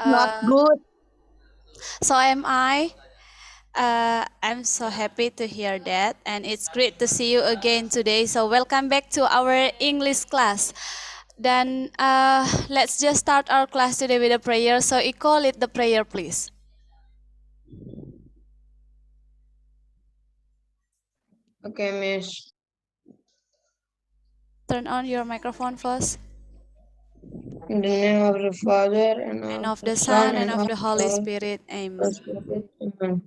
Not good. So am I. I'm so happy to hear that, and it's great to see you again today. So welcome back to our English class. Then let's just start our class today with a prayer. So Iko, lead the prayer, please. Okay, Miss. Turn on your microphone first. In the name of the Father, and And of of the the Son, Son, and and of of the the Holy Holy Spirit. Amen. Spirit. Amen.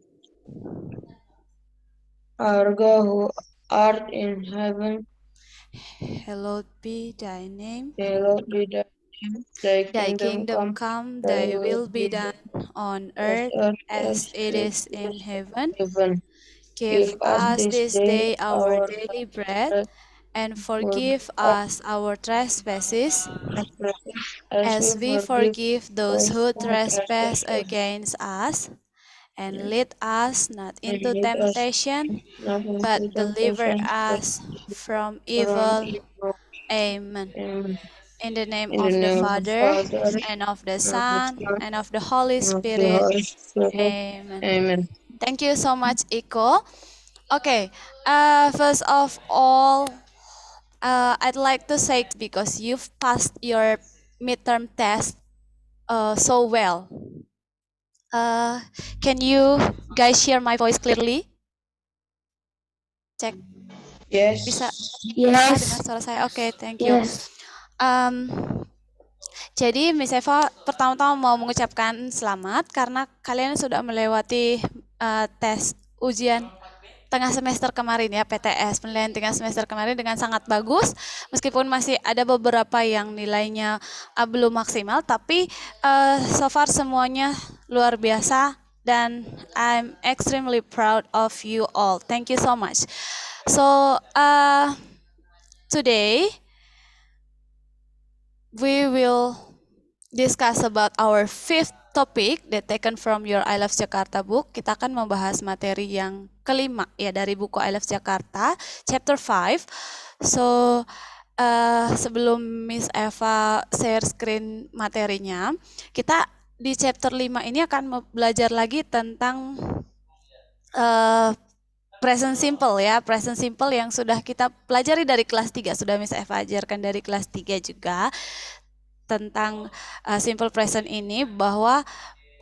Our God who art in heaven, Hallowed be thy name. hallowed be thy name. Thy Thy kingdom kingdom come, come, thy thy will will be be done done on on earth earth as as it it is in is heaven. in heaven. Give Give us us this this day day our our daily daily bread, bread, and forgive forgive us us our trespasses, as we as we forgive forgive those those who who trespass trespass against us. And us. lead us not And into lead us temptation, not into but deliver temptation, but us from from evil. evil. Amen. Amen. In the name In the of the name of the Father, Father, and of the and of the Son, Son, and of the Holy and of the Spirit. Holy Spirit. Amen. Amen. Thank you so much, Iko. Okay, first of all, I'd like to say because you've passed your midterm test so well. Uh, can you guys hear my voice clearly? Cek, bisa dengar Yes. suara saya? Oke, thank you. Um, jadi Miss Eva pertama-tama mau mengucapkan selamat karena kalian sudah melewati tes ujian tengah semester kemarin ya, PTS, penilaian tengah semester kemarin dengan sangat bagus, meskipun masih ada beberapa yang nilainya belum maksimal, tapi so far semuanya luar biasa dan I'm extremely proud of you all. Thank you so much. So today we will discuss about our fifth topic that taken from your I Love Jakarta book. Kita akan membahas materi yang kelima ya dari buku I Love Jakarta, chapter 5. So, sebelum Miss Eva share screen materinya, kita di chapter 5 ini akan belajar lagi tentang present simple ya, present simple yang sudah kita pelajari dari kelas 3, sudah Miss Eva ajarkan dari kelas 3 juga tentang simple present ini, bahwa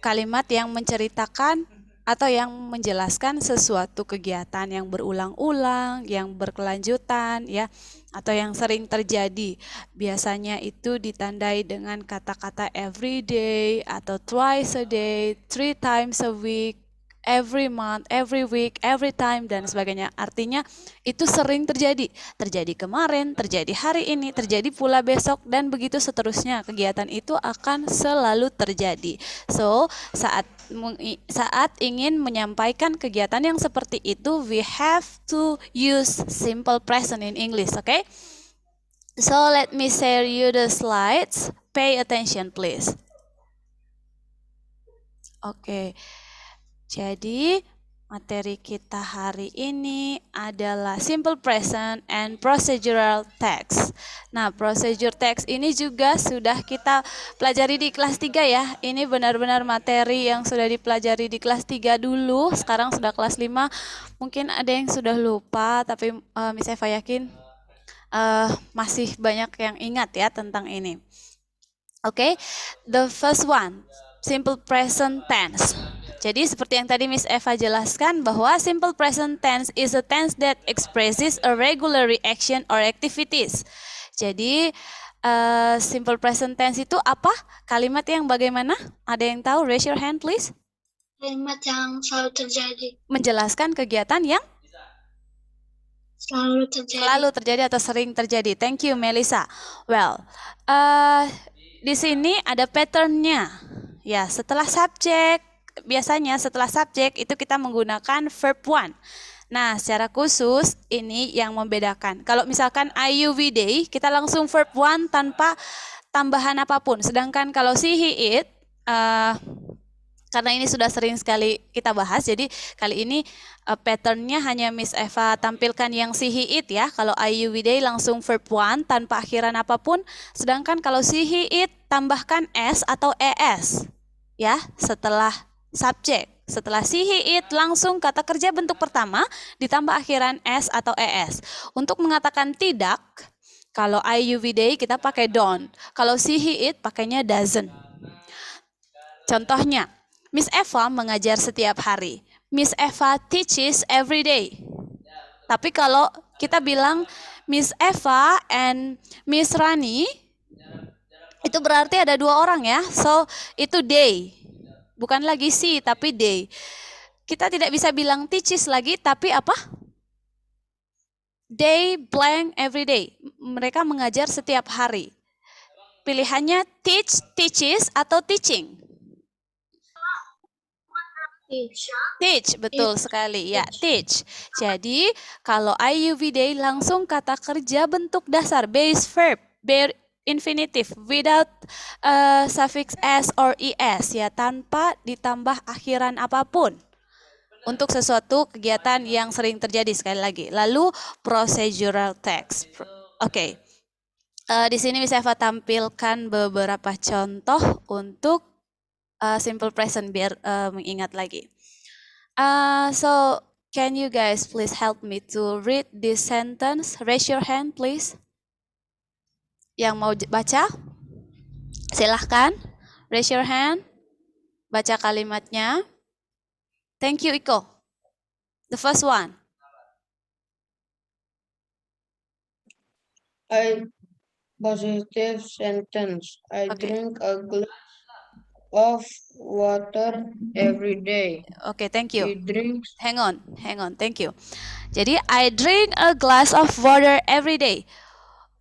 kalimat yang menceritakan atau yang menjelaskan sesuatu kegiatan yang berulang-ulang, yang berkelanjutan ya, atau yang sering terjadi. Biasanya itu ditandai dengan kata-kata every day atau twice a day, 3 times a week, every month, every week, every time, dan sebagainya. Artinya itu sering terjadi. Terjadi kemarin, terjadi hari ini, terjadi pula besok, dan begitu seterusnya. Kegiatan itu akan selalu terjadi. So, saat ingin menyampaikan kegiatan yang seperti itu, we have to use simple present in English, okay? So, let me share you the slides. Pay attention, please. Oke. Jadi, materi kita hari ini adalah simple present and procedural text. Nah, procedure text ini juga sudah kita pelajari di kelas 3 ya. Ini benar-benar materi yang sudah dipelajari di kelas 3 dulu, sekarang sudah kelas 5. Mungkin ada yang sudah lupa, tapi Miss Eva yakin masih banyak yang ingat ya tentang ini. Oke, the first one, simple present tense. Jadi seperti yang tadi Miss Eva jelaskan, bahwa simple present tense is a tense that expresses a regular reaction or activities. Jadi simple present tense itu apa? Kalimat yang bagaimana? Ada yang tahu? Raise your hand please. Kalimat yang selalu terjadi. Menjelaskan kegiatan yang selalu terjadi atau sering terjadi. Thank you Melissa. Well, di sini ada patternnya. Ya, setelah subjek, biasanya setelah subjek itu kita menggunakan verb one. Nah, secara khusus ini yang membedakan. Kalau misalkan I, you, we, they, kita langsung verb one tanpa tambahan apapun. Sedangkan kalau she, he, it, Karena ini sudah sering sekali kita bahas, jadi kali ini patternnya hanya Miss Eva tampilkan yang si he it ya. Kalau I, you, we, they langsung verb one tanpa akhiran apapun. Sedangkan kalau si he it tambahkan s atau es ya setelah subjek. Setelah si he it langsung kata kerja bentuk pertama ditambah akhiran s atau es. Untuk mengatakan tidak, kalau I, you, we, they kita pakai don't. Kalau si he it pakainya doesn't. Contohnya, Miss Eva mengajar setiap hari. Miss Eva teaches every day. Tapi kalau kita bilang Miss Eva and Miss Rani, itu berarti ada dua orang ya. So, itu they. Bukan lagi she, tapi they. Kita tidak bisa bilang teaches lagi, tapi apa? They blank every day. Mereka mengajar setiap hari. Pilihannya teach, teaches, atau teaching. Teach, betul sekali ya, teach. Jadi kalau I, you, we, they langsung kata kerja bentuk dasar base verb, bare infinitive without suffix s or es ya, tanpa ditambah akhiran apapun. Untuk sesuatu kegiatan yang sering terjadi sekali lagi. Lalu procedural text. Oke. Di sini bisa Eva tampilkan beberapa contoh untuk simple present biar mengingat lagi. So can you guys please help me to read this sentence? Raise your hand please. Yang mau baca? Silahkan. Raise your hand. Baca kalimatnya. Thank you Iko. The first one. Positive sentence. I Okay. drink a glass of water every day. Okay, thank you. He drinks. Hang on, thank you. Jadi, I drink a glass of water every day.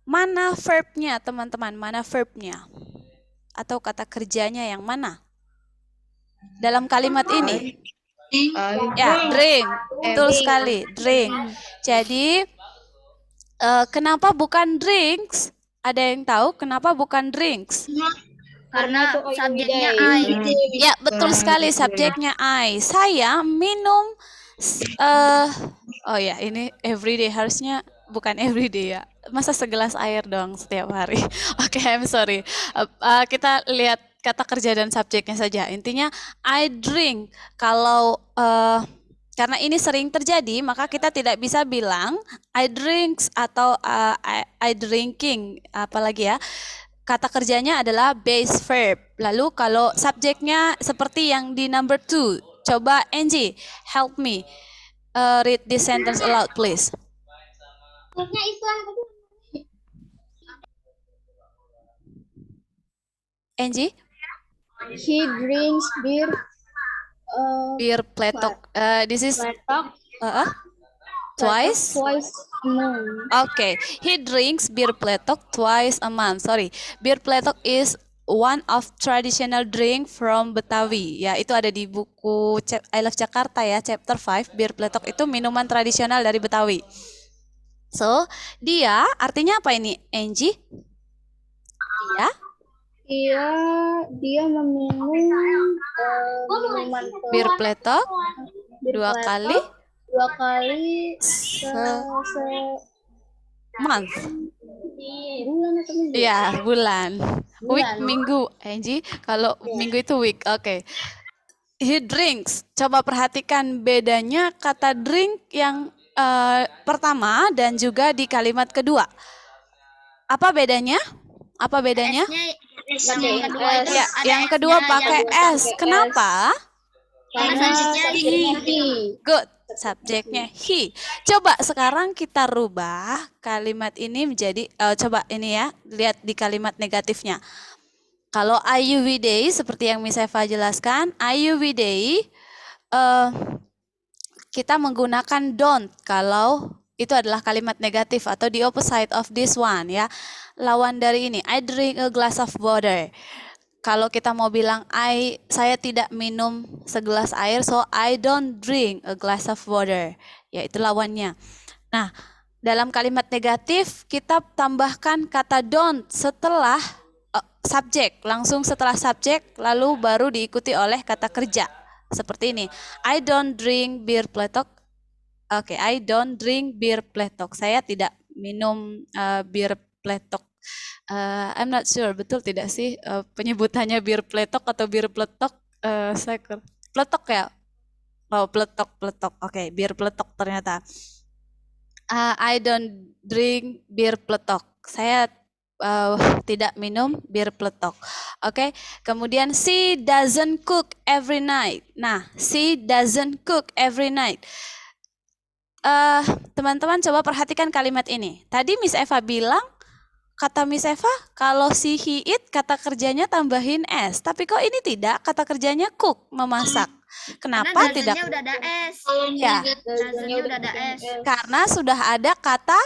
Mana verbnya, teman-teman? Mana verbnya? Atau kata kerjanya yang mana? Dalam kalimat ini? Ya, drink. Betul sekali, drink. Jadi, kenapa bukan drinks? Ada yang tahu kenapa bukan drinks? Karena subjeknya I. Ya, betul sekali, subjeknya I. Saya minum oh ya, ini everyday, harusnya bukan everyday ya. Masa segelas air dong setiap hari. Oke, I'm sorry. Kita lihat kata kerja dan subjeknya saja. Intinya I drink. Kalau karena ini sering terjadi, maka kita tidak bisa bilang I drinks atau I drinking, apalagi ya. Kata kerjanya adalah base verb. Lalu kalau subjeknya seperti yang di number 2, coba Angie, help me read this sentence aloud, please. Angie? He drinks beer. Bir pletok. This is twice. Twice a month. Okay, he drinks bir pletok twice a month. Sorry, bir pletok is one of traditional drink from Betawi. Ya, itu ada di buku I Love Jakarta ya, chapter 5. Bir pletok itu minuman tradisional dari Betawi. So, dia artinya apa ini, Angie? Dia meminum minuman Bir pletok dua kali month. Bulan atau minggu? Iya, bulan. Week, minggu. Angie, kalau minggu itu week. Oke. He drinks. Coba perhatikan bedanya kata drink yang pertama dan juga di kalimat kedua. Apa bedanya? Ya, yang kedua pakai S. Kenapa? Karena he. Good. Subjeknya he. Coba sekarang kita rubah kalimat ini menjadi, coba ini ya, lihat di kalimat negatifnya. Kalau I, you, we, they, seperti yang Miss Eva jelaskan, I, you, we, they, kita menggunakan don't kalau itu adalah kalimat negatif atau the opposite of this one ya. Lawan dari ini, I drink a glass of water. Kalau kita mau bilang saya tidak minum segelas air, so I don't drink a glass of water. Ya, itu lawannya. Nah, dalam kalimat negatif kita tambahkan kata don't setelah subjek, langsung setelah subjek lalu baru diikuti oleh kata kerja. Seperti ini. I don't drink beer pletok. Oke, I don't drink beer pletok. Saya tidak minum bir pletok. I'm not sure, betul tidak sih penyebutannya bir pletok atau bir pletok? Pletok ya? Oh, pletok. Oke, bir pletok ternyata. I don't drink bir pletok. Saya tidak minum bir pletok. Oke, kemudian she doesn't cook every night. Nah, she doesn't cook every night. Teman-teman coba perhatikan kalimat ini. Tadi Miss Eva bilang, kata Miss Eva, kalau si he eat kata kerjanya tambahin s. Tapi kok ini tidak, kata kerjanya cook, memasak. Kenapa tidak? Udah ada S. Ya, Doesn't-nya udah ada S. karena sudah ada kata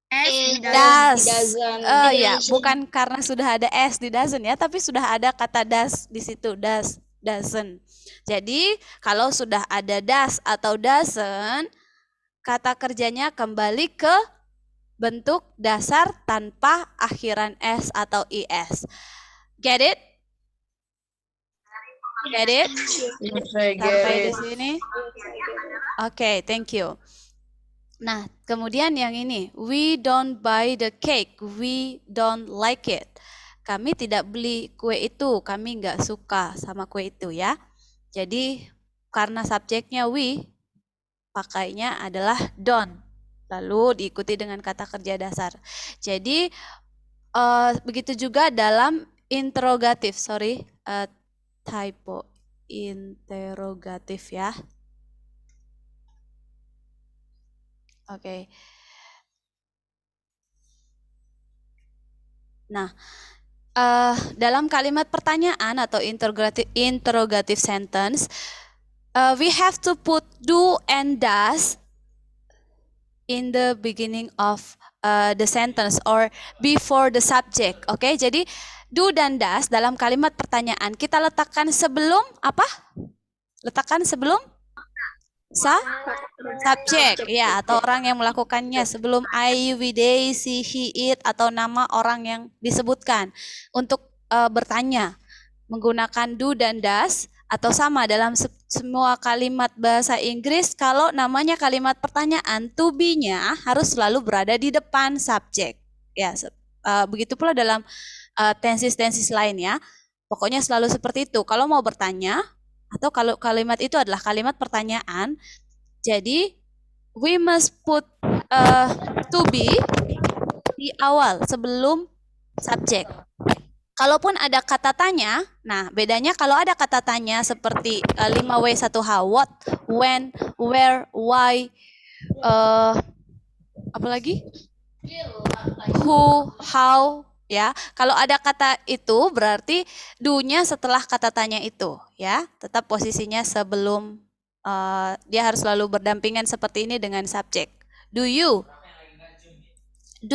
S di das. doesn't. Ya, bukan karena sudah ada s di doesn't ya, tapi sudah ada kata das di situ, das, doesn't. Jadi, kalau sudah ada das atau doesn't, kata kerjanya kembali ke bentuk dasar tanpa akhiran s atau is. Get it? Get it? Yes, I get Sampai di it. sini? Oke, thank you. Nah, kemudian yang ini, we don't buy the cake, we don't like it. Kami tidak beli kue itu, kami nggak suka sama kue itu ya. Jadi, karena subjeknya we, pakainya adalah don't. Lalu diikuti dengan kata kerja dasar. Jadi, begitu juga dalam interrogatif, typo, interrogatif ya. Oke. Nah, dalam kalimat pertanyaan atau interrogative sentence, we have to put do and does in the beginning of the sentence or before the subject. Oke, jadi do dan does dalam kalimat pertanyaan kita letakkan sebelum apa? Letakkan sebelum subjek ya, atau orang yang melakukannya, sebelum I, we, they, she, he, it, atau nama orang yang disebutkan. Untuk bertanya menggunakan do dan does, atau sama dalam semua kalimat bahasa Inggris, kalau namanya kalimat pertanyaan, to be-nya harus selalu berada di depan subjek. Ya, begitu pula dalam tenses-tenses lain ya. Pokoknya selalu seperti itu. Kalau mau bertanya, atau kalau kalimat itu adalah kalimat pertanyaan, jadi we must put to be di awal sebelum subjek. Kalaupun ada kata tanya, nah bedanya kalau ada kata tanya seperti 5W1H, what, when, where, why, apa lagi? Who, how, ya. Kalau ada kata itu berarti do-nya setelah kata tanya itu, ya. Tetap posisinya sebelum, dia harus selalu berdampingan seperti ini dengan subjek. Do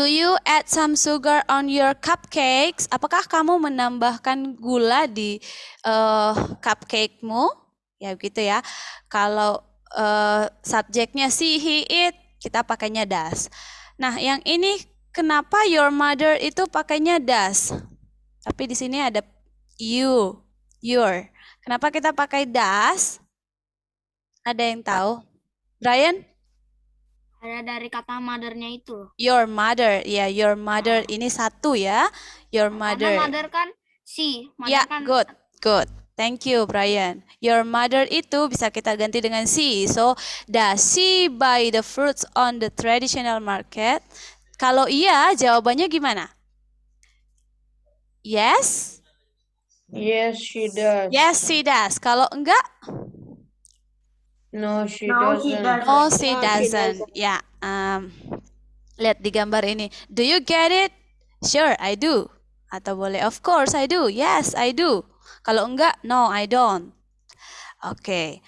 you add some sugar on your cupcakes? Apakah kamu menambahkan gula di cupcake-mu? Ya begitu ya. Kalau subjeknya she, he, it, kita pakainya does. Nah, yang ini kenapa your mother itu pakainya does? Tapi di sini ada you, your. Kenapa kita pakai does? Ada yang tahu? Brian? Ada dari kata mother-nya itu. Your mother, ya, your mother ini satu ya, your mother. Karena mother kan si. Mother Ya, kan good. Thank you, Brian. Your mother itu bisa kita ganti dengan she. So, does she buy the fruits on the traditional market? Kalau iya, jawabannya gimana? Yes? Yes, she does. Yes, she does. Kalau enggak? No, she doesn't. No, she doesn't. Ya, lihat di gambar ini. Do you get it? Sure, I do. Atau boleh, of course I do. Yes, I do. Kalau enggak, no, I don't. Oke.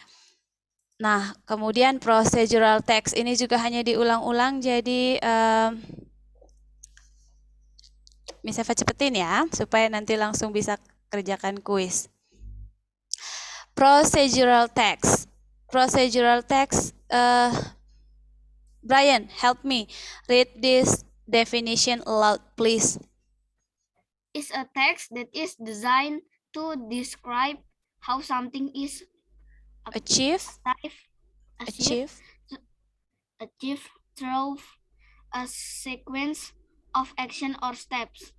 Nah, kemudian procedural text ini juga hanya diulang-ulang, jadi Miss Eva cepetin ya, supaya nanti langsung bisa kerjakan kuis. Procedural text. Procedural text, Brian, help me read this definition aloud, please. is a text that is designed to describe how something is Achieve, achieved achieve. through a sequence of action or steps,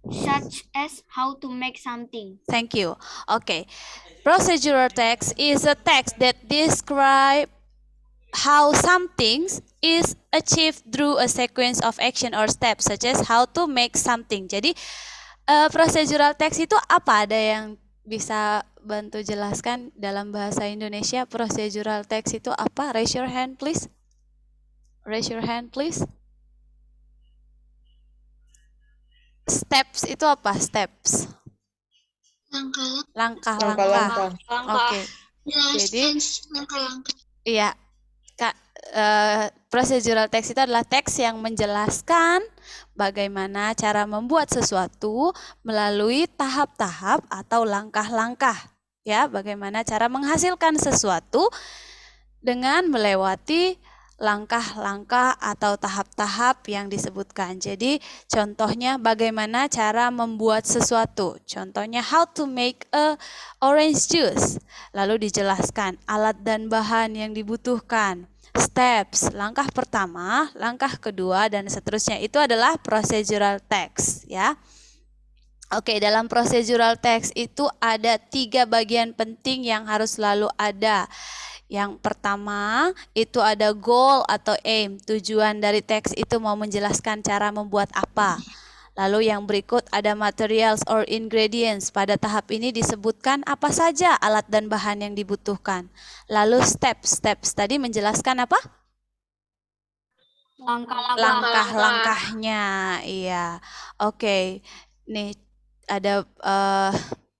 such as how to make something. Thank you. Okay. Procedural text is a text that describe how something is achieved through a sequence of action or steps, such as how to make something. Jadi, procedural text itu apa? Ada yang bisa bantu jelaskan dalam bahasa Indonesia procedural text itu apa? Raise your hand, please. Raise your hand, please. Steps itu apa? Steps. Langkah-langkah. Langkah-langkah. Langkah-langkah. Oke. Jadi, Jelaskan langkah-langkah. iya, Kak, procedural text itu adalah teks yang menjelaskan bagaimana cara membuat sesuatu melalui tahap-tahap atau langkah-langkah. Ya, bagaimana cara menghasilkan sesuatu dengan melewati langkah-langkah atau tahap-tahap yang disebutkan. Jadi, contohnya bagaimana cara membuat sesuatu. Contohnya how to make a orange juice. Lalu dijelaskan alat dan bahan yang dibutuhkan. Steps, langkah pertama, langkah kedua, dan seterusnya. Itu adalah procedural text, ya. Oke, dalam procedural text itu ada 3 bagian penting yang harus selalu ada. Yang pertama itu ada goal atau aim, tujuan dari teks itu mau menjelaskan cara membuat apa. Lalu yang berikut ada materials or ingredients, pada tahap ini disebutkan apa saja alat dan bahan yang dibutuhkan. Lalu steps tadi menjelaskan apa? Langkah-langkahnya, iya. Oke, nih ada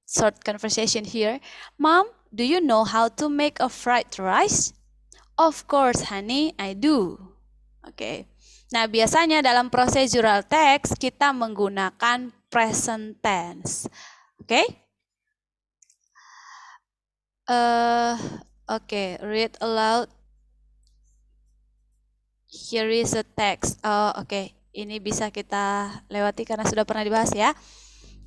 short conversation here. Mom, do you know how to make a fried rice? Of course, honey, I do. Oke. Nah, biasanya dalam procedural text kita menggunakan present tense. Oke? Oke, read aloud. Here is a text. Oh, oke. Ini bisa kita lewati karena sudah pernah dibahas ya.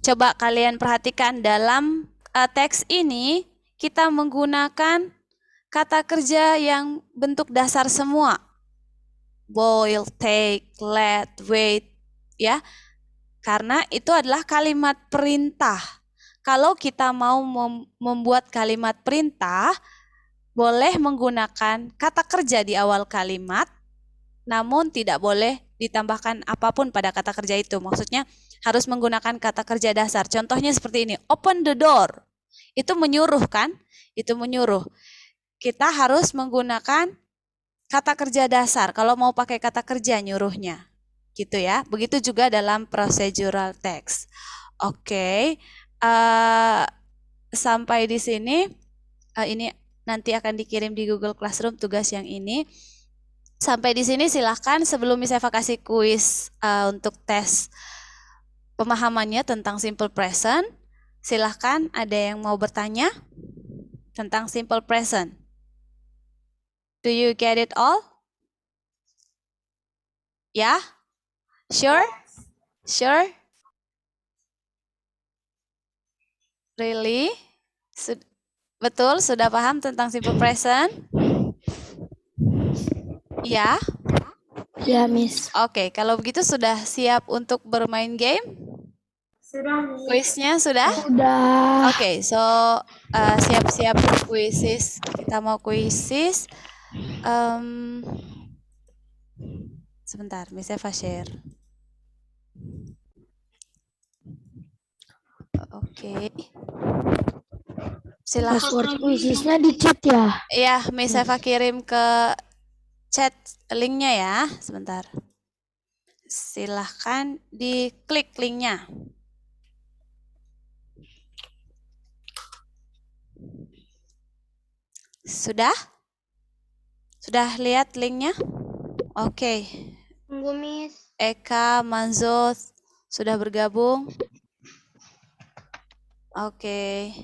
Coba kalian perhatikan dalam teks ini kita menggunakan kata kerja yang bentuk dasar semua. Boil, take, let, wait, ya. Karena itu adalah kalimat perintah. Kalau kita mau membuat kalimat perintah, boleh menggunakan kata kerja di awal kalimat, namun tidak boleh ditambahkan apapun pada kata kerja itu. Maksudnya harus menggunakan kata kerja dasar. Contohnya seperti ini, open the door. Itu menyuruh kan? Itu menyuruh. Kita harus menggunakan kata kerja dasar kalau mau pakai kata kerja nyuruhnya. Gitu ya. Begitu juga dalam procedural text. Oke. Sampai di sini ini nanti akan dikirim di Google Classroom tugas yang ini. Sampai di sini silahkan sebelum saya kasih kuis untuk tes pemahamannya tentang simple present. Silahkan ada yang mau bertanya tentang simple present. Do you get it all? Ya? Sure? Sure? Really? Betul, sudah paham tentang simple present? Ya? Ya, Miss. Oke, kalau begitu sudah siap untuk bermain game? Sudah, Miss. Kuisnya sudah? Sudah. Oke, so siap-siap kuisis. Kita mau kuisis. Sebentar, Miss Eva share. Oke. Silahkan. Password kuisisnya di chat ya? Iya, Miss Eva kirim ke chat linknya ya. Sebentar. Silahkan diklik linknya. Sudah? Sudah lihat linknya? Oke. Tunggu, Miss. Eka, Manzo sudah bergabung? Oke.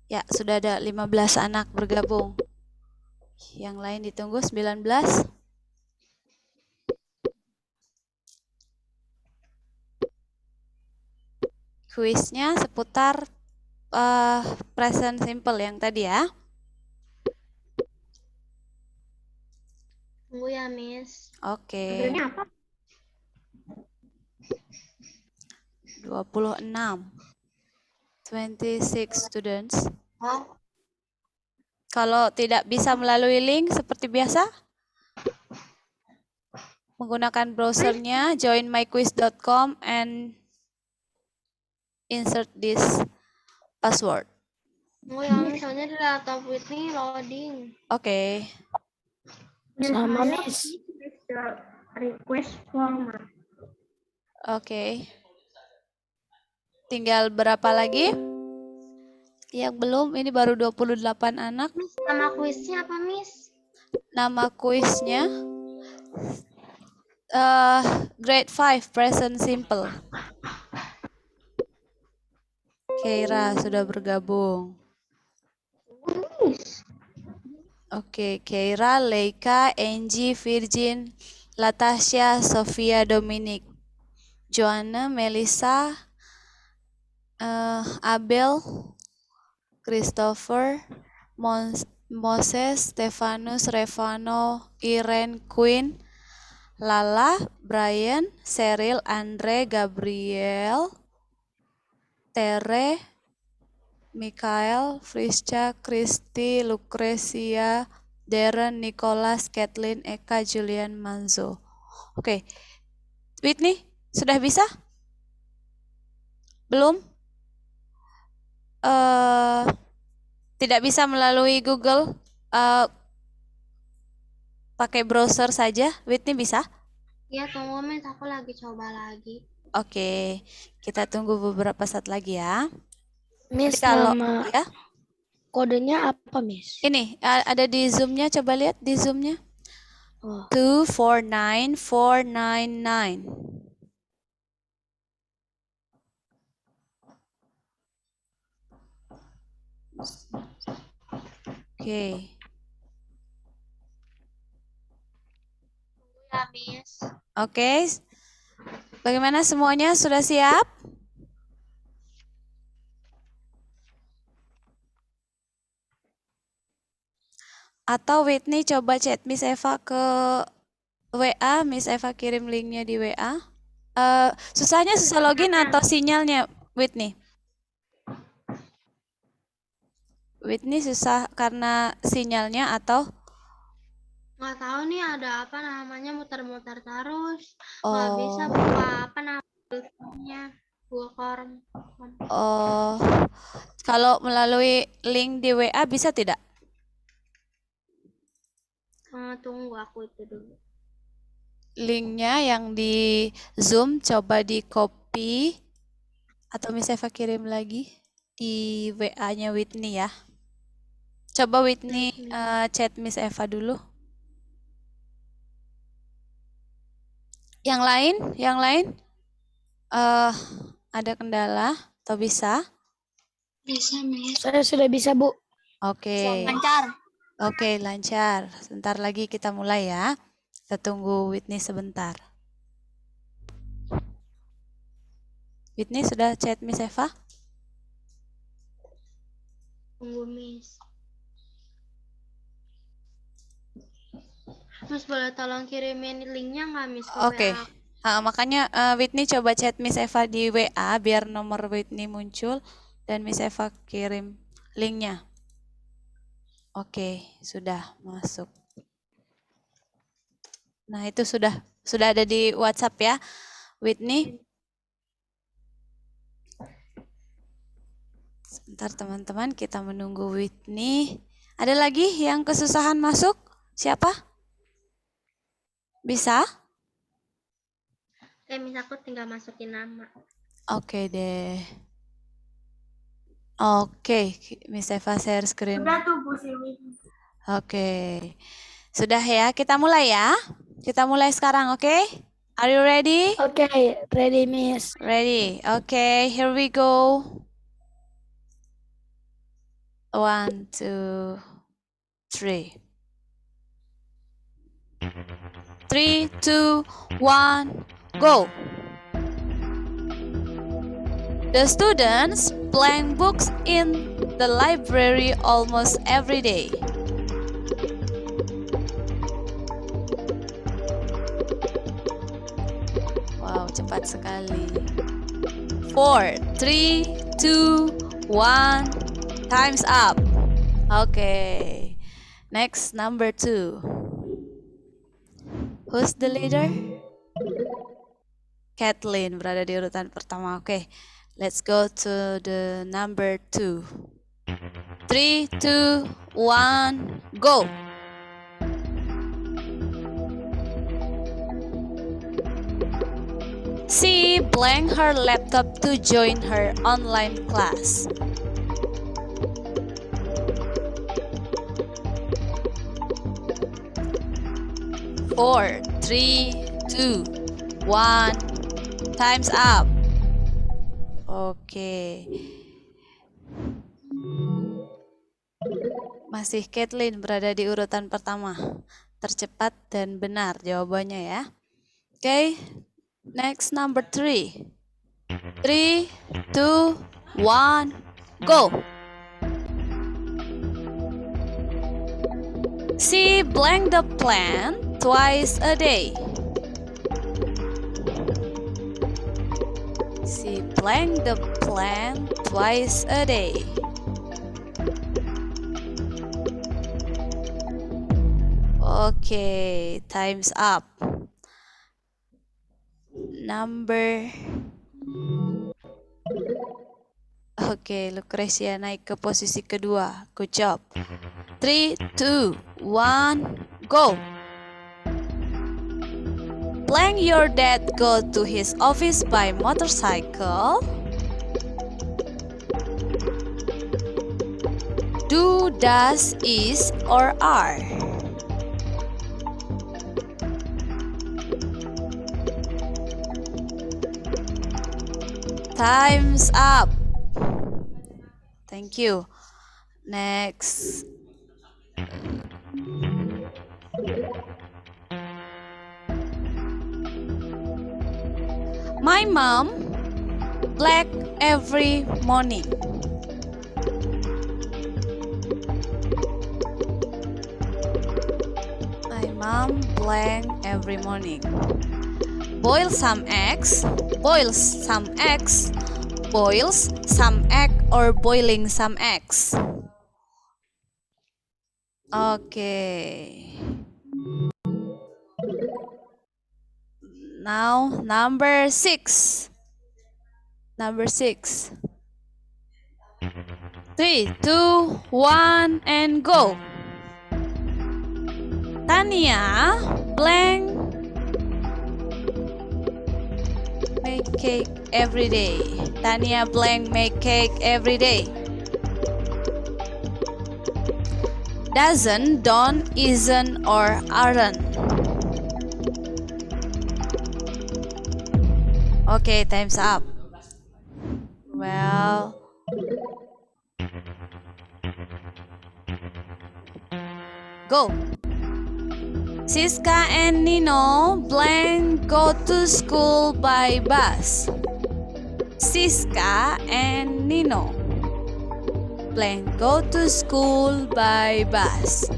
Ya, sudah ada 15 anak bergabung. Yang lain ditunggu 19. Kuisnya seputar present simple yang tadi ya. Tunggu ya, Miss. Oke. Judulnya apa? 26. 26 students. Oh, Kalau tidak bisa melalui link seperti biasa, menggunakan browsernya joinmyquiz.com and insert this password. tunggu ya, Miss. Soalnya di laptop Whitney loading. Oke. Sama, Miss. Request format. Oke. Tinggal berapa lagi? Yang belum, ini baru 28 anak. Miss, nama kuisnya apa, Miss? Nama kuisnya grade 5 present simple. Keira sudah bergabung. Miss. Oke, Keira, Leika, Angie, Virgin, Latasha, Sofia, Dominic, Joanna, Melissa, Abel, Christopher, Moses, Stefanus, Revano, Irene, Queen, Lala, Brian, Cheryl, Andre, Gabriel, Tere, Mikael, Frisca, Kristi, Lucrecia, Darren, Nicholas, Kathleen, Eka, Julian, Manzo. Oke. Whitney, sudah bisa? Belum? Tidak bisa melalui Google, pakai browser saja. Whitney bisa? Ya, tunggu, Miss. Aku lagi coba lagi. Oke, kita tunggu beberapa saat lagi ya. Miss, Jadi kalau ya, kodenya apa, Miss? ini ada di Zoom-nya, coba lihat di Zoom-nya. Oh. 249499. Oke. Ya, Miss. Oke. Bagaimana semuanya, sudah siap? Atau Whitney coba chat Miss Eva ke WA, Miss Eva kirim linknya di WA. Susahnya susah login atau sinyalnya, Whitney? Whitney susah karena sinyalnya atau? Nggak tahu nih ada apa namanya, muter-muter terus. Nggak Oh. bisa buka apa namanya, Google. Oh, kalau melalui link di WA bisa tidak? Tunggu aku itu dulu. Linknya yang di Zoom coba di copy atau Miss Eva kirim lagi di WA-nya Whitney ya. Coba Whitney chat Miss Eva dulu. Yang lain ada kendala atau bisa? Bisa, Miss. Saya sudah bisa, Bu. Oke. Lancar. Oke, lancar. Sebentar lagi kita mulai ya. Kita tunggu Whitney sebentar. Whitney sudah chat Miss Eva? Tunggu, Miss. Miss, boleh tolong kirimin linknya nggak, Miss? Ke Oke. WA? Makanya Whitney coba chat Miss Eva di WA biar nomor Whitney muncul dan Miss Eva kirim linknya. Oke, sudah masuk. Nah, itu sudah ada di WhatsApp ya, Whitney. Sebentar teman-teman, kita menunggu Whitney. Ada lagi yang kesusahan masuk? Siapa? Bisa? Miss, aku tinggal masukin nama. Oke deh. Oke, Miss Eva share screen. Udah tuh, Bu Simi. Oke. Sudah ya, kita mulai ya. Kita mulai sekarang, oke? Are you ready? Oke, ready, Miss. Ready. Oke, here we go. 1, 2, 3. 3, 2, 1, go. The students blank books in the library almost every day. Wow, cepat sekali. 4, 3, 2, 1, time's up. Okay, next number 2. Who's the leader? Kathleen berada di urutan pertama. Oke, let's go to the number 2. 3, 2, 1, go. She blank her laptop to join her online class. Four, 3, 2, 1, time's up. Oke. Masih Kathleen berada di urutan pertama. Tercepat dan benar jawabannya ya. Oke. Next number 3. 3, 2, 1, go. She blank the plan twice a day. She blank the plan twice a day. Okay, time's up. Oke, Lucrecia naik ke posisi kedua. Good job. 3, 2, 1, go. Blank your dad go to his office by motorcycle. Do, does, is, or are. Time's up. Thank you. Next. My mom black every morning. My mom blank every morning. Boil some eggs, boils some eggs, boils some egg or boiling some eggs. Okay. Now number 6. Number 6. 3, 2, 1, and go. Tania blank make cake every day. Tania blank make cake every day. Doesn't, don't, isn't, or aren't. Okay, time's up. Well, go. Siska and Nino blank go to school by bus. Siska and Nino blank go to school by bus.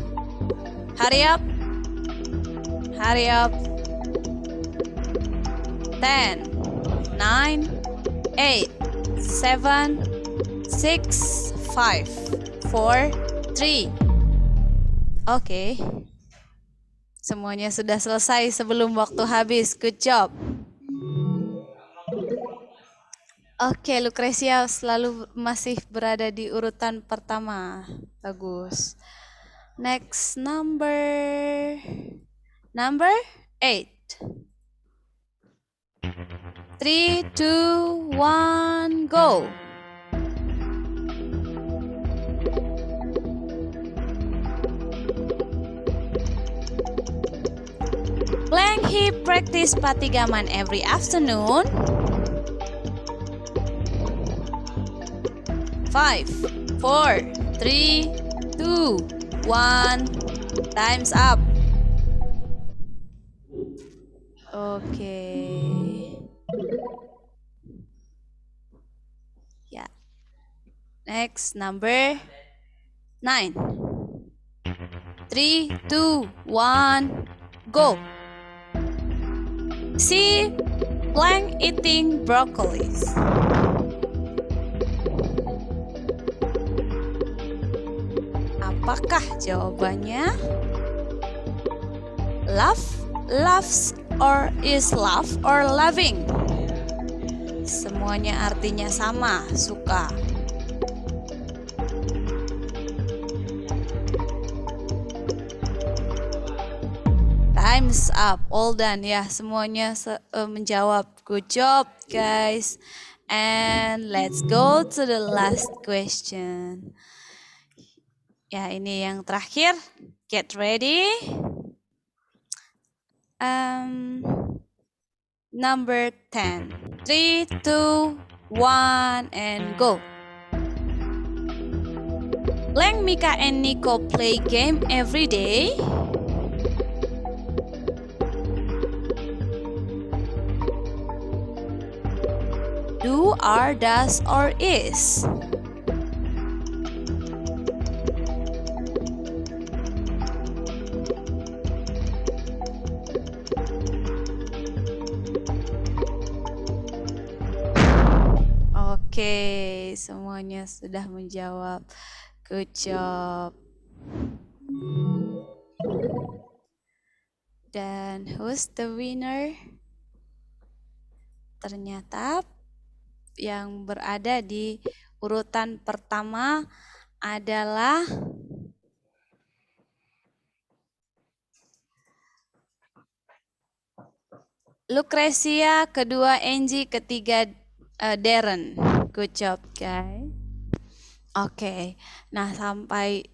Hurry up. Hurry up. 10, 9, 8, 7, 6, 5, 4, 3. Oke. Semuanya sudah selesai sebelum waktu habis. Good job. Oke, Lucrecia selalu masih berada di urutan pertama. Bagus. Next number 8. 3, 2, 1, go. Blank he practice patigaman every afternoon. 5, 4, 3, 2, 1. Time's up. Oke. Ya. Next, number 9. 3, 2, 1, go. See blank eating broccolis. Apakah jawabannya? Love, loves, or is love, or loving? Semuanya artinya sama, suka. Time's up, all done ya, semuanya menjawab. Good job guys. And let's go to the last question. Ya, ini yang terakhir. Get ready. Number 10. 3, 2, 1, and go. Blank, Mika and Nico play game every day. Do, are, does, or is. Oke, semuanya sudah menjawab. Good job. Dan who's the winner? Ternyata yang berada di urutan pertama adalah Lucrecia, kedua Angie, ketiga Darren. Good job guys. Oke, nah sampai